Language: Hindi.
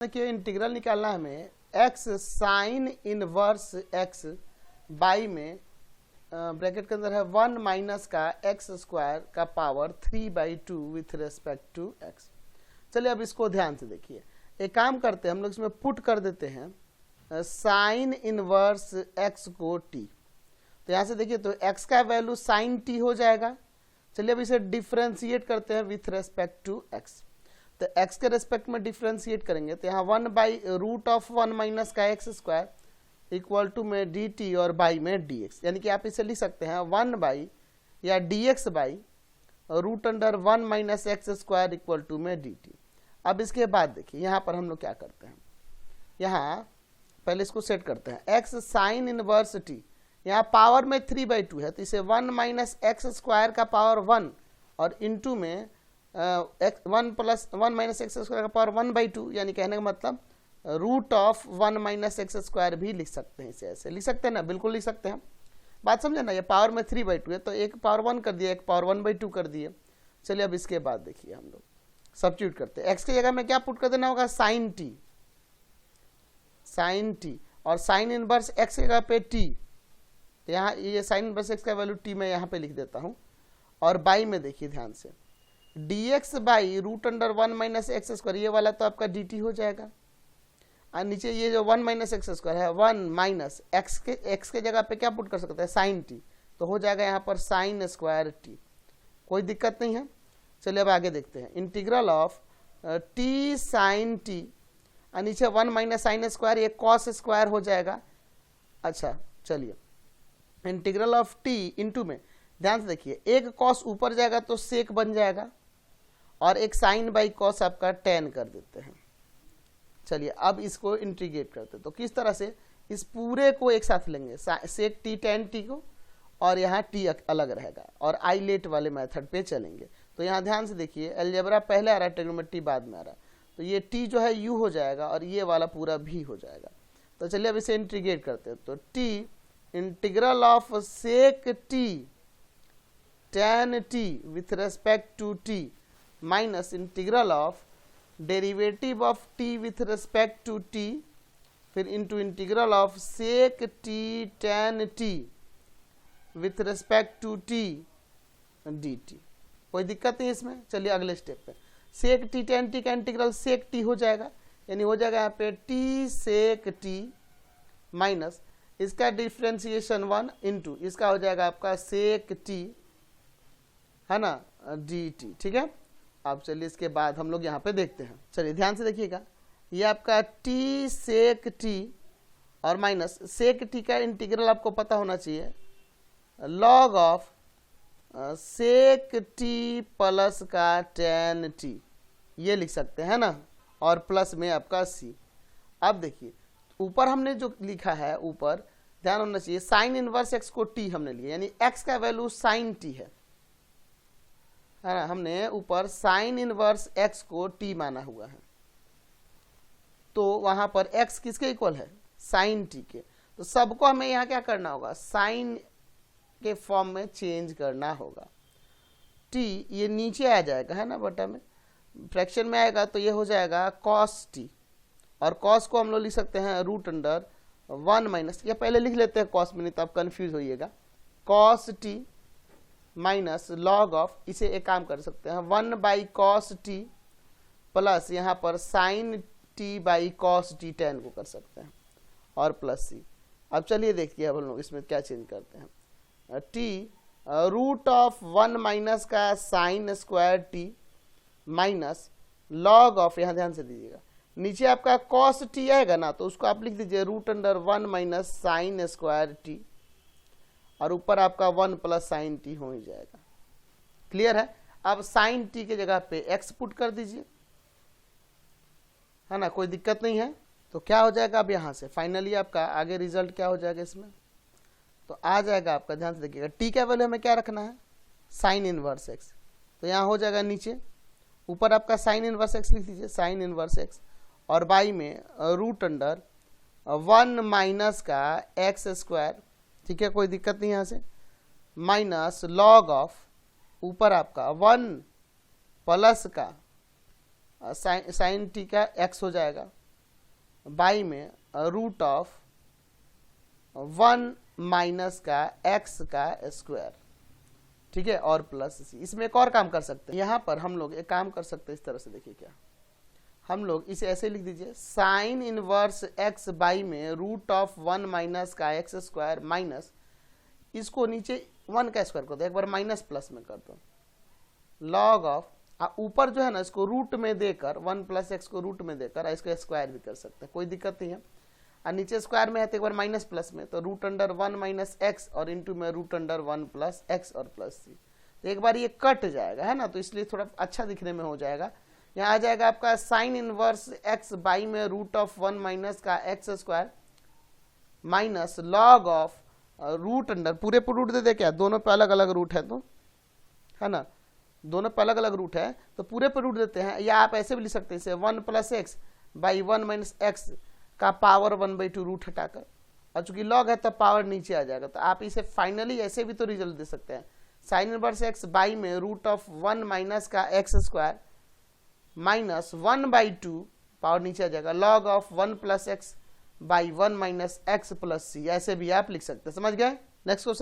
देखिए इंटीग्रल निकालना है हमें x sine inverse x by में ब्रैकेट के अंदर है 1 माइनस का x स्क्वायर का power 3/2 with respect to x। चलिए अब इसको ध्यान से देखिए, एक काम करते हैं हम लोग इसमें पुट कर देते हैं साइन इनवर्स x को t। तो यहाँ से देखिए तो x का वैल्यू साइन t हो जाएगा। चलिए अब इसे डिफ्रेंशिएट करते हैं विथ रेस्पेक्ट टू x। तो x के रेस्पेक्ट में डिफ्रेंशिएट करेंगे तो यहाँ 1/√1 माइनस का x स्क्वायर इक्वल टू में dt और बाई में dx, यानी कि आप इसे लिख सकते हैं 1 बाई या dx by √1 minus x square equal to में dt। अब इसके बाद देखिए यहाँ पर हम लोग क्या करते हैं, यहाँ पहले इसको सेट करते हैं x साइन इनवर्स t, यहाँ पावर में 3/2 है तो इसे 1 माइनस एक्स स्क्वायर का पावर 1 और इंटू में 1 माइनस एक्स स्क्वायर का पावर 1/2, यानी कहने का मतलब √1 माइनस एक्स स्क्वायर भी लिख सकते हैं। इसे ऐसे लिख सकते हैं ना, बिल्कुल लिख सकते हैं। बात समझे ना, ये पावर में 3/2 है तो एक पावर 1 कर दिया, एक पावर 1/2 कर दिए। चलिए अब इसके बाद देखिए हम लोग सब्स्टिट्यूट करते हैं। x की जगह में क्या पुट कर देना होगा, साइन t और साइन इनवर्स x की जगह पे t। तो यहाँ ये साइन इनवर्स x का वैल्यू t मैं यहाँ पे लिख देता हूँ। और बाई में देखिए ध्यान से dx by √1 minus x square, ये वाला तो आपका dt हो जाएगा। और नीचे ये जो 1 माइनस एक्स स्क्वायर है 1 माइनस x के जगह पे क्या पुट कर सकते हैं, साइन t, तो हो जाएगा यहाँ पर साइन स्क्वायर t। कोई दिक्कत नहीं है। चलिए अब आगे देखते हैं, integral of t sine t और नीचे 1 माइनस साइन स्क्वायर, ये कॉस स्क्वायर हो जाएगा। अच्छा चलिए इंटीग्रल ऑफ t इंटू में ध्यान से देखिए, एक कॉस ऊपर जाएगा तो सेक बन जाएगा और एक साइन बाई कॉस आपका टेन कर देते हैं। चलिए अब इसको इंटीग्रेट करते हैं, तो किस तरह से इस पूरे को एक साथ लेंगे, सेक टी टेन टी को, और यहाँ टी अलग रहेगा और आइलेट वाले मेथड पे चलेंगे। तो यहाँ ध्यान से देखिए, अलजेब्रा पहले आ रहा है, ट्रिग्नोमेट्री बाद में आ रहा है, तो ये टी जो है यू हो जाएगा और ये वाला पूरा भी हो जाएगा। तो चलिए अब इसे इंटीग्रेट करते हैं, तो t integral of sec t tan t with respect to t minus integral of derivative of t with respect to t, फिर into integral of sec t tan t with respect to t dt। कोई दिक्कत नहीं इसमें। चलिए अगले स्टेप पे, sec t tan t का इंटीग्रल sec t हो जाएगा, यानी हो जाएगा यहाँ पे t sec t माइनस इसका डिफ्रेंसिएशन 1 इंटू इसका हो जाएगा आपका sec t, है ना, dt। ठीक है। अब चलिए इसके बाद हम लोग यहाँ पे देखते हैं। चलिए ध्यान से देखिएगा, ये आपका t सेक t और माइनस सेक t का इंटीग्रल आपको पता होना चाहिए, log of sec t plus का tan t, ये लिख सकते हैं ना, और प्लस में आपका c। अब देखिए ऊपर हमने जो लिखा है, ऊपर ध्यान होना चाहिए, साइन इनवर्स x को t हमने लिया, यानी x का वैल्यू साइन t है ना, हमने ऊपर साइन इनवर्स x को t माना हुआ है, तो वहां पर x किसके इक्वल है, साइन t के। तो सबको हमें यहाँ क्या करना होगा, साइन के फॉर्म में चेंज करना होगा। t ये नीचे आ जाएगा, है ना, बटा में फ्रैक्शन में आएगा तो ये हो जाएगा कॉस t, और कॉस को हम लोग लिख सकते हैं √1 माइनस, या पहले लिख लेते हैं कॉस में, नहीं तो आप कंफ्यूज होइएगा, cos t minus log of, इसे एक काम कर सकते हैं 1 बाई कॉस टी प्लस यहाँ पर sine t by cos t tan को कर सकते हैं और प्लस सी। अब चलिए देखिए अब हम लोग इसमें क्या चेंज करते हैं, टी √1 माइनस का sine square T minus log of, यहाँ ध्यान से दीजिएगा, नीचे आपका कॉस टी आएगा ना, तो उसको आप लिख दीजिए √1 माइनस साइन स्क्वायर टी, और ऊपर आपका 1 प्लस साइन टी हो ही जाएगा। क्लियर है। अब साइन टी के जगह पे x पुट कर दीजिए, है ना, कोई दिक्कत नहीं है। तो क्या हो जाएगा अब यहाँ से फाइनली आपका आगे रिजल्ट क्या हो जाएगा इसमें, तो आ जाएगा आपका, ध्यान से देखिएगा, t का वैल्यू हमें क्या रखना है, साइन इनवर्स x, तो यहाँ हो जाएगा नीचे, ऊपर आपका साइन इनवर्स x लिख दीजिए, साइन इनवर्स x, और बाई में √1 माइनस का एक्स स्क्वायर, ठीक है, कोई दिक्कत नहीं यहाँ से, माइनस लॉग ऑफ, ऊपर आपका 1 प्लस का साइन टी का x हो जाएगा, बाई में रूट ऑफ 1 माइनस का x का स्क्वायर, ठीक है, और प्लस सी। इसमें एक और काम कर सकते हैं, यहाँ पर हम लोग एक काम कर सकते हैं इस तरह से, देखिए क्या, हम लोग इसे ऐसे लिख दीजिए, साइन इनवर्स x बाई में रूट ऑफ 1 माइनस का x स्क्वायर माइनस, इसको नीचे 1 का स्क्वायर कर दो, एक बार माइनस प्लस में कर दो, लॉग ऑफ, ऊपर जो है ना इसको रूट में देकर 1 प्लस एक्स को रूट में देकर इसका स्क्वायर भी कर सकते हैं, कोई दिक्कत नहीं है। और नीचे स्क्वायर में है तो एक बार माइनस प्लस में, तो रूट अंडर 1 माइनस एक्स और इंटू में रूट अंडर 1 प्लस एक्स और प्लस सी। तो एक बार ये कट जाएगा, है ना, तो इसलिए थोड़ा अच्छा दिखने में हो जाएगा। यहाँ आ जाएगा आपका साइन इनवर्स एक्स बाई में रूट ऑफ 1 माइनस का x square minus log of root under, पूरे पर रूट दे दे क्या, दोनों पे अलग अलग रूट है तो, है ना, दोनों पे अलग अलग रूट है तो पूरे पर रूट देते हैं, या आप ऐसे भी लिख सकते हैं इसे 1 plus x by 1 minus x का पावर 1/2 रूट हटाकर, और चूंकि लॉग है तो पावर नीचे आ जाएगा। तो आप इसे फाइनली ऐसे भी तो रिजल्ट दे सकते हैं, साइन इनवर्स एक्स बाई में रूट ऑफ 1 माइनस का एक्स स्क्वायर माइनस 1/2 पावर नीचे आ जाएगा, log of 1 plus x by 1 minus x plus c, ऐसे भी आप लिख सकते हैं। समझ गए? Next question